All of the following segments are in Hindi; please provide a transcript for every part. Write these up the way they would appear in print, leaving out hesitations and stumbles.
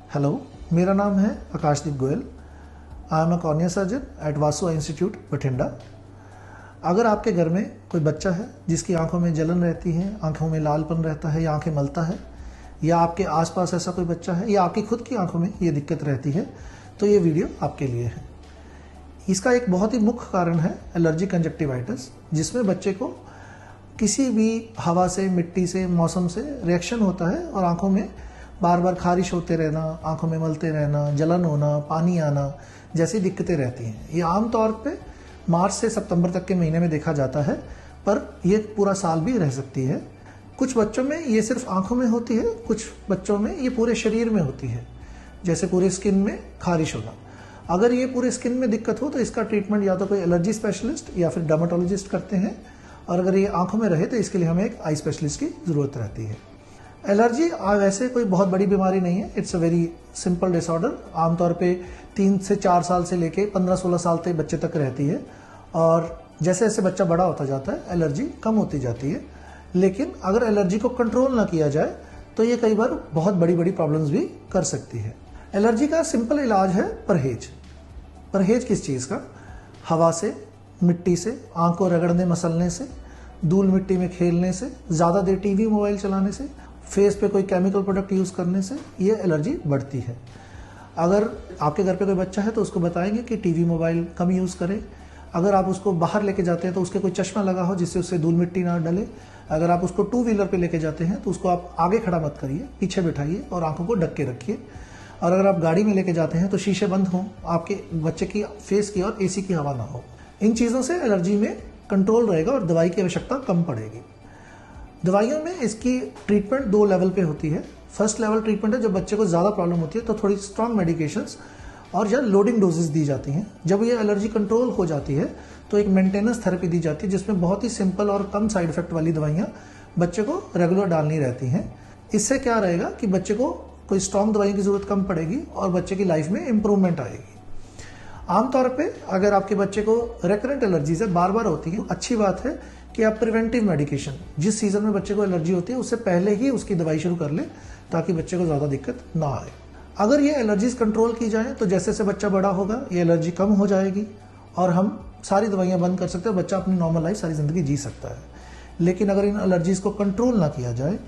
हेलो, मेरा नाम है Akashdeep Goyal. I am a cornea surgeon at Vasu eye institute Bathinda. अगर आपके घर में कोई बच्चा है जिसकी आंखों में जलन रहती है, आंखों में लालपन रहता है या आंखें मलता है, या आपके आसपास ऐसा कोई बच्चा है या आपकी खुद की आंखों में ये दिक्कत रहती है, तो ये वीडियो आपके लिए है। इसका एक बहुत ही मुख्य कारण है एलर्जिक कंजक्टिवाइटिस, जिसमें बच्चे को किसी भी हवा से, मिट्टी से, मौसम से रिएक्शन होता है और आंखों में बार बार खारिश होते रहना, आंखों में मलते रहना, जलन होना, पानी आना जैसी दिक्कतें रहती हैं। ये आमतौर पे मार्च से सितंबर तक के महीने में देखा जाता है, पर ये पूरा साल भी रह सकती है। कुछ बच्चों में ये सिर्फ आंखों में होती है, कुछ बच्चों में ये पूरे शरीर में होती है, जैसे पूरे स्किन में खारिश होना। अगर ये पूरे स्किन में दिक्कत हो तो इसका ट्रीटमेंट या तो कोई एलर्जी स्पेशलिस्ट या फिर डर्मेटोलॉजिस्ट करते हैं, और अगर ये आंखों में रहे तो इसके लिए हमें एक आई स्पेशलिस्ट की ज़रूरत रहती है। एलर्जी वैसे कोई बहुत बड़ी बीमारी नहीं है, it's a very simple disorder. आमतौर पे 3 से 4 साल से लेके 15-16 साल तक बच्चे तक रहती है, और जैसे जैसे बच्चा बड़ा होता जाता है एलर्जी कम होती जाती है। लेकिन अगर एलर्जी को कंट्रोल ना किया जाए तो ये कई बार बहुत बड़ी बड़ी प्रॉब्लम्स भी कर सकती है। एलर्जी का सिंपल इलाज है परहेज। परहेज किस चीज़ का? हवा से, मिट्टी से, आंख को रगड़ने मसलने से, धूल मिट्टी में खेलने से, ज़्यादा देर टीवी मोबाइल चलाने से, फेस पे कोई केमिकल प्रोडक्ट यूज़ करने से ये एलर्जी बढ़ती है। अगर आपके घर पे कोई बच्चा है तो उसको बताएंगे कि टीवी मोबाइल कम यूज़ करे। अगर आप उसको बाहर लेके जाते हैं तो उसके कोई चश्मा लगा हो जिससे उससे धूल मिट्टी ना डले। अगर आप उसको 2 व्हीलर पे लेके जाते हैं तो उसको आप आगे खड़ा मत करिए, पीछे बिठाइए और आंखों को ढक के रखिए। और अगर आप गाड़ी में लेके जाते हैं तो शीशे बंद हों, आपके बच्चे की फेस की और एसी की हवा ना हो। इन चीज़ों से एलर्जी में कंट्रोल रहेगा और दवाई की आवश्यकता कम पड़ेगी। दवाइयों में इसकी ट्रीटमेंट 2 लेवल पे होती है। फर्स्ट लेवल ट्रीटमेंट है जब बच्चे को ज़्यादा प्रॉब्लम होती है तो थोड़ी स्ट्रॉन्ग मेडिकेशंस और या लोडिंग डोजेस दी जाती हैं। जब ये एलर्जी कंट्रोल हो जाती है तो एक मेंटेनेंस थेरेपी दी जाती है, जिसमें बहुत ही सिंपल और कम साइड इफेक्ट वाली दवाइयाँ बच्चे को रेगुलर डालनी रहती हैं। इससे क्या रहेगा कि बच्चे को कोई स्ट्रॉन्ग दवाइयों की ज़रूरत कम पड़ेगी और बच्चे की लाइफ में इम्प्रूवमेंट आएगी। आमतौर पे अगर आपके बच्चे को रेकरेंट एलर्जीज है, बार बार होती है, अच्छी बात है कि आप प्रिवेंटिव मेडिकेशन जिस सीजन में बच्चे को एलर्जी होती है उससे पहले ही उसकी दवाई शुरू कर लें, ताकि बच्चे को ज़्यादा दिक्कत ना आए। अगर ये एलर्जीज कंट्रोल की जाए तो जैसे जैसे बच्चा बड़ा होगा ये एलर्जी कम हो जाएगी और हम सारी दवाइयाँ बंद कर सकते हैं, बच्चा अपनी नॉर्मल लाइफ सारी ज़िंदगी जी सकता है। लेकिन अगर इन एलर्जीज़ को कंट्रोल ना किया जाए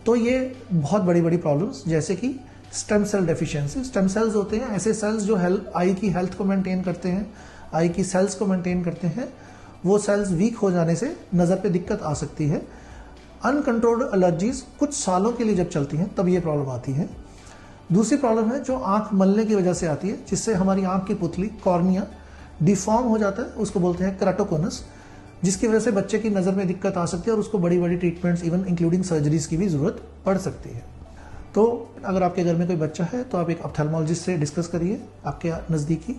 तो ये बहुत बड़ी बड़ी प्रॉब्लम्स, जैसे कि stem cell deficiency. Stem cells होते हैं ऐसे सेल्स जो आई की हेल्थ को मेंटेन करते हैं, आई की सेल्स को मेंटेन करते हैं। वो सेल्स वीक हो जाने से नज़र पे दिक्कत आ सकती है। अनकंट्रोल्ड एलर्जीज कुछ सालों के लिए जब चलती हैं तब ये प्रॉब्लम आती है। दूसरी प्रॉब्लम है जो आंख मलने की वजह से आती है, जिससे हमारी आंख की पुतली कॉर्निया डिफॉर्म हो जाता है, उसको बोलते हैं केराटोकोनस, जिसकी वजह से बच्चे की नज़र में दिक्कत आ सकती है और उसको बड़ी बड़ी ट्रीटमेंट्स इवन इंक्लूडिंग सर्जरीज की भी ज़रूरत पड़ सकती है। तो अगर आपके घर में कोई बच्चा है तो आप एक ऑप्थेल्मोलॉजिस्ट से डिस्कस करिए आपके नज़दीकी।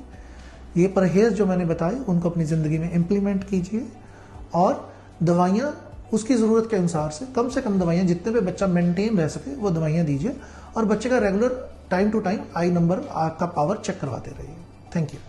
ये परहेज़ जो मैंने बताए उनको अपनी ज़िंदगी में इम्प्लीमेंट कीजिए, और दवाइयाँ उसकी ज़रूरत के अनुसार से कम दवाइयाँ जितने पे बच्चा मेंटेन रह सके वो दवाइयाँ दीजिए, और बच्चे का regular time to time eye number, आँख का पावर चेक करवाते रहिए। Thank you.